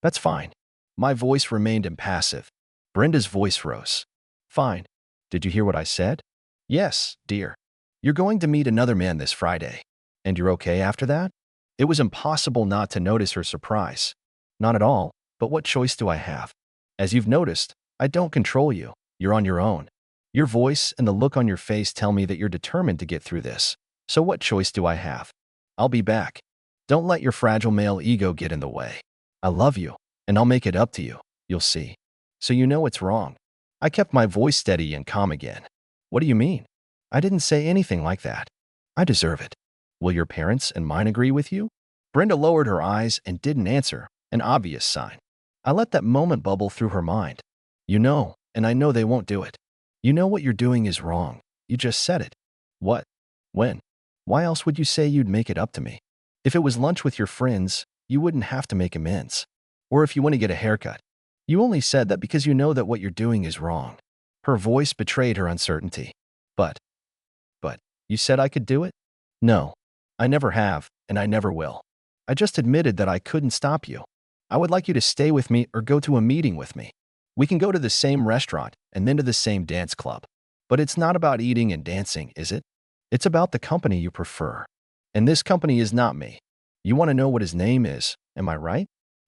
That's fine. My voice remained impassive. Brenda's voice rose. Fine. Did you hear what I said? Yes, dear. You're going to meet another man this Friday. And you're okay after that? It was impossible not to notice her surprise. Not at all, but what choice do I have? As you've noticed, I don't control you. You're on your own. Your voice and the look on your face tell me that you're determined to get through this. So what choice do I have? I'll be back. Don't let your fragile male ego get in the way. I love you, and I'll make it up to you. You'll see. So you know it's wrong. I kept my voice steady and calm again. What do you mean? I didn't say anything like that. I deserve it. Will your parents and mine agree with you? Brenda lowered her eyes and didn't answer, an obvious sign. I let that moment bubble through her mind. You know, and I know they won't do it. You know what you're doing is wrong. You just said it. What? When? Why else would you say you'd make it up to me? If it was lunch with your friends, you wouldn't have to make amends. Or if you want to get a haircut. You only said that because you know that what you're doing is wrong. Her voice betrayed her uncertainty. But, you said I could do it? No, I never have, and I never will. I just admitted that I couldn't stop you. I would like you to stay with me or go to a meeting with me. We can go to the same restaurant and then to the same dance club. But it's not about eating and dancing, is it? It's about the company you prefer. And this company is not me. You want to know what his name is, am I right?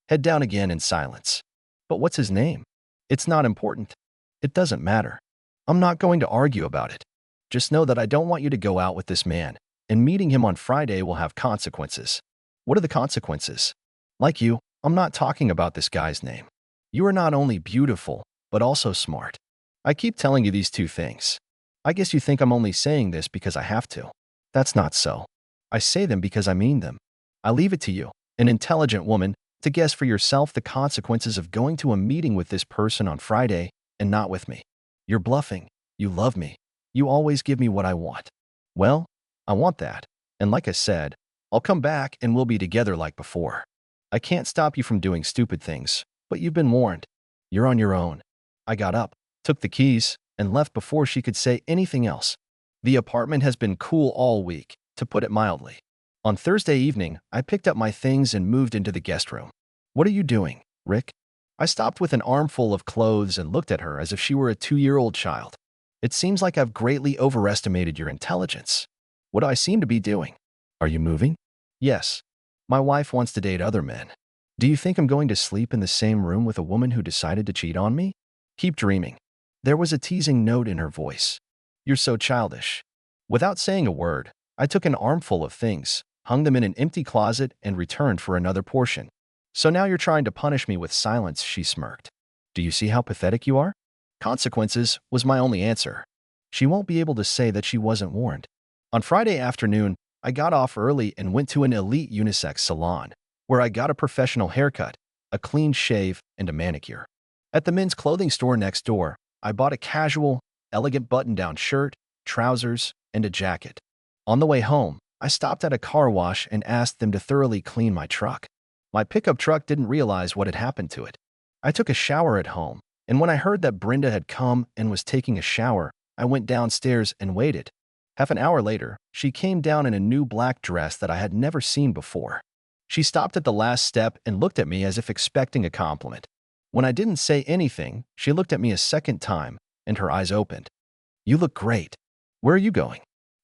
Head down again in silence. But what's his name? It's not important. It doesn't matter. I'm not going to argue about it. Just know that I don't want you to go out with this man, and meeting him on Friday will have consequences. What are the consequences? Like you, I'm not talking about this guy's name. You are not only beautiful, but also smart. I keep telling you these two things. I guess you think I'm only saying this because I have to. That's not so. I say them because I mean them. I leave it to you, an intelligent woman, to guess for yourself the consequences of going to a meeting with this person on Friday and not with me. You're bluffing. You love me. You always give me what I want. Well, I want that. And like I said, I'll come back and we'll be together like before. I can't stop you from doing stupid things, but you've been warned. You're on your own. I got up, took the keys, and left before she could say anything else. The apartment has been cool all week, to put it mildly. On Thursday evening, I picked up my things and moved into the guest room. What are you doing, Rick? I stopped with an armful of clothes and looked at her as if she were a 2-year-old child. It seems like I've greatly overestimated your intelligence. What do I seem to be doing? Are you moving? Yes. My wife wants to date other men. Do you think I'm going to sleep in the same room with a woman who decided to cheat on me? Keep dreaming. There was a teasing note in her voice. You're so childish. Without saying a word, I took an armful of things, hung them in an empty closet, and returned for another portion. So now you're trying to punish me with silence, she smirked. Do you see how pathetic you are? Consequences was my only answer. She won't be able to say that she wasn't warned. On Friday afternoon, I got off early and went to an elite unisex salon, where I got a professional haircut, a clean shave, and a manicure. At the men's clothing store next door, I bought a casual, elegant button-down shirt, trousers, and a jacket. On the way home, I stopped at a car wash and asked them to thoroughly clean my truck. My pickup truck didn't realize what had happened to it. I took a shower at home, and when I heard that Brenda had come and was taking a shower, I went downstairs and waited. Half an hour later, she came down in a new black dress that I had never seen before. She stopped at the last step and looked at me as if expecting a compliment. When I didn't say anything, she looked at me a second time, and her eyes opened. You look great. Where are you going?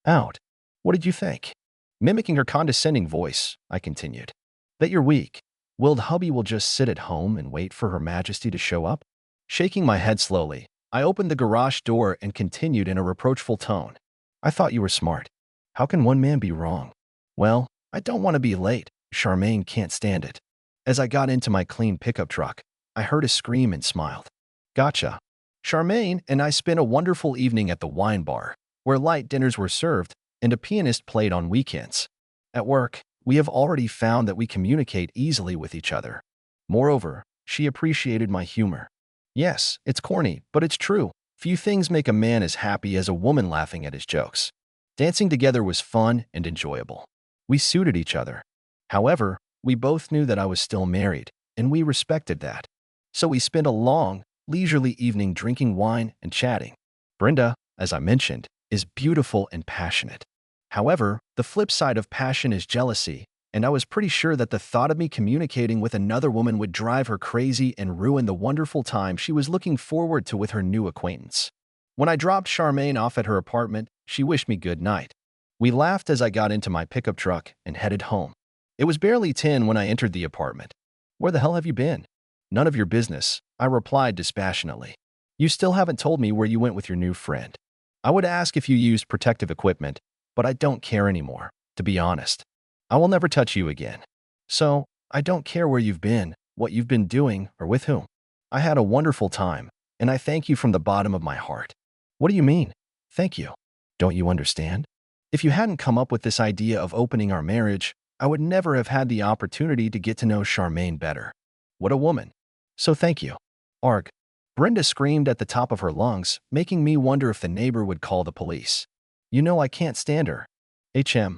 Out. What did you think? Mimicking her condescending voice, I continued. That you're weak. Willed hubby will just sit at home and wait for Her Majesty to show up? Shaking my head slowly, I opened the garage door and continued in a reproachful tone. I thought you were smart. How can one man be wrong? Well, I don't want to be late. Charmaine can't stand it. As I got into my clean pickup truck, I heard a scream and smiled. Gotcha. Charmaine and I spent a wonderful evening at the wine bar, where light dinners were served and a pianist played on weekends. At work, we have already found that we communicate easily with each other. Moreover, she appreciated my humor. Yes, it's corny, but it's true. Few things make a man as happy as a woman laughing at his jokes. Dancing together was fun and enjoyable. We suited each other. However, we both knew that I was still married, and we respected that. So we spent a long, leisurely evening drinking wine and chatting. Brenda, as I mentioned, is beautiful and passionate. However, the flip side of passion is jealousy, and I was pretty sure that the thought of me communicating with another woman would drive her crazy and ruin the wonderful time she was looking forward to with her new acquaintance. When I dropped Charmaine off at her apartment, she wished me good night. We laughed as I got into my pickup truck and headed home. It was barely 10 when I entered the apartment. "Where the hell have you been?" "None of your business," I replied dispassionately. "You still haven't told me where you went with your new friend. I would ask if you used protective equipment, but I don't care anymore, to be honest. I will never touch you again. So, I don't care where you've been, what you've been doing, or with whom. I had a wonderful time, and I thank you from the bottom of my heart." "What do you mean, thank you? Don't you understand? If you hadn't come up with this idea of opening our marriage, I would never have had the opportunity to get to know Charmaine better. What a woman. So thank you." "Arg." Brenda screamed at the top of her lungs, making me wonder if the neighbor would call the police. "You know I can't stand her." "HM.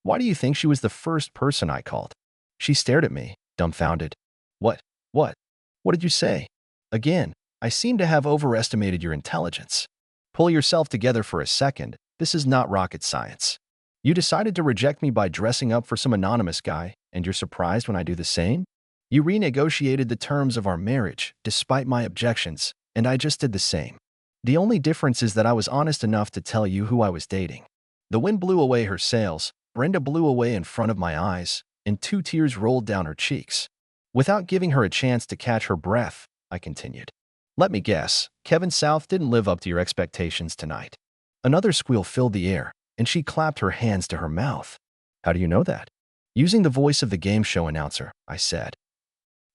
Why do you think she was the first person I called?" She stared at me, dumbfounded. What? What did you say?" "Again, I seem to have overestimated your intelligence. Pull yourself together for a second. This is not rocket science. You decided to reject me by dressing up for some anonymous guy, and you're surprised when I do the same? You renegotiated the terms of our marriage, despite my objections, and I just did the same. The only difference is that I was honest enough to tell you who I was dating." The wind blew away her sails, Brenda blew away in front of my eyes, and 2 tears rolled down her cheeks. Without giving her a chance to catch her breath, I continued. "Let me guess, Kevin South didn't live up to your expectations tonight." Another squeal filled the air, and she clapped her hands to her mouth. "How do you know that?" "Using the voice of the game show announcer," I said.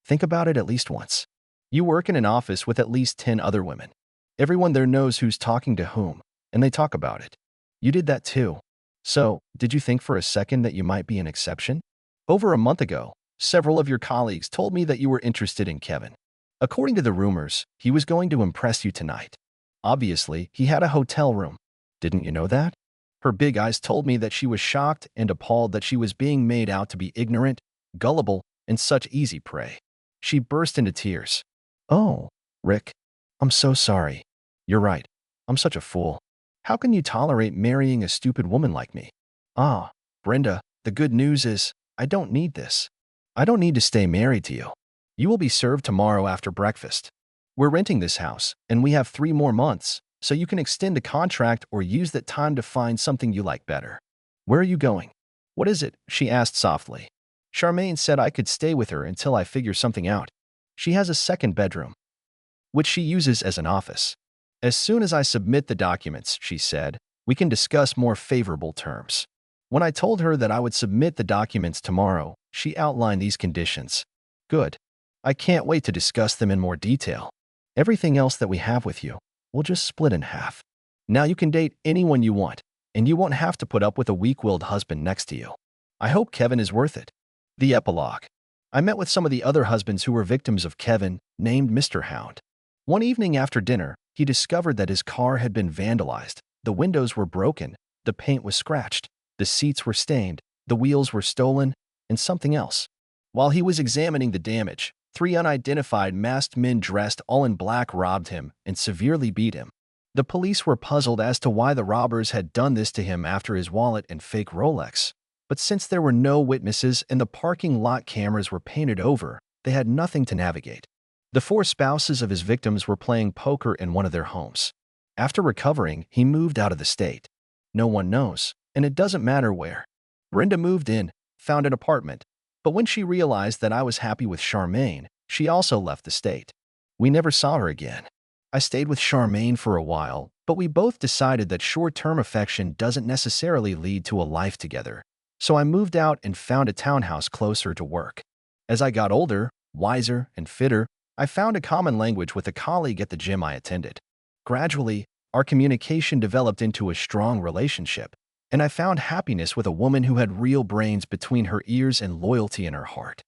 "Think about it at least once. You work in an office with at least 10 other women. Everyone there knows who's talking to whom, and they talk about it. You did that too. So, did you think for a second that you might be an exception? Over a month ago, several of your colleagues told me that you were interested in Kevin. According to the rumors, he was going to impress you tonight. Obviously, he had a hotel room. Didn't you know that?" Her big eyes told me that she was shocked and appalled that she was being made out to be ignorant, gullible, and such easy prey. She burst into tears. "Oh, Rick, I'm so sorry. You're right. I'm such a fool. How can you tolerate marrying a stupid woman like me?" "Ah, Brenda, the good news is, I don't need this. I don't need to stay married to you. You will be served tomorrow after breakfast. We're renting this house, and we have 3 more months, so you can extend the contract or use that time to find something you like better." "Where are you going?" "What is it?" she asked softly. "Charmaine said I could stay with her until I figure something out. She has a second bedroom, which she uses as an office. As soon as I submit the documents," she said, "we can discuss more favorable terms." When I told her that I would submit the documents tomorrow, she outlined these conditions. "Good. I can't wait to discuss them in more detail. Everything else that we have with you, we'll just split in half. Now you can date anyone you want, and you won't have to put up with a weak-willed husband next to you. I hope Kevin is worth it." The epilogue. I met with some of the other husbands who were victims of Kevin, named Mr. Hound. One evening after dinner, he discovered that his car had been vandalized. The windows were broken, the paint was scratched, the seats were stained, the wheels were stolen, and something else. While he was examining the damage, 3 unidentified masked men dressed all in black robbed him and severely beat him. The police were puzzled as to why the robbers had done this to him after his wallet and fake Rolex. But since there were no witnesses and the parking lot cameras were painted over, they had nothing to navigate. The 4 spouses of his victims were playing poker in one of their homes. After recovering, he moved out of the state. No one knows, and it doesn't matter where. Brenda moved in, found an apartment, but when she realized that I was happy with Charmaine, she also left the state. We never saw her again. I stayed with Charmaine for a while, but we both decided that short-term affection doesn't necessarily lead to a life together. So I moved out and found a townhouse closer to work. As I got older, wiser, and fitter, I found a common language with a colleague at the gym I attended. Gradually, our communication developed into a strong relationship, and I found happiness with a woman who had real brains between her ears and loyalty in her heart.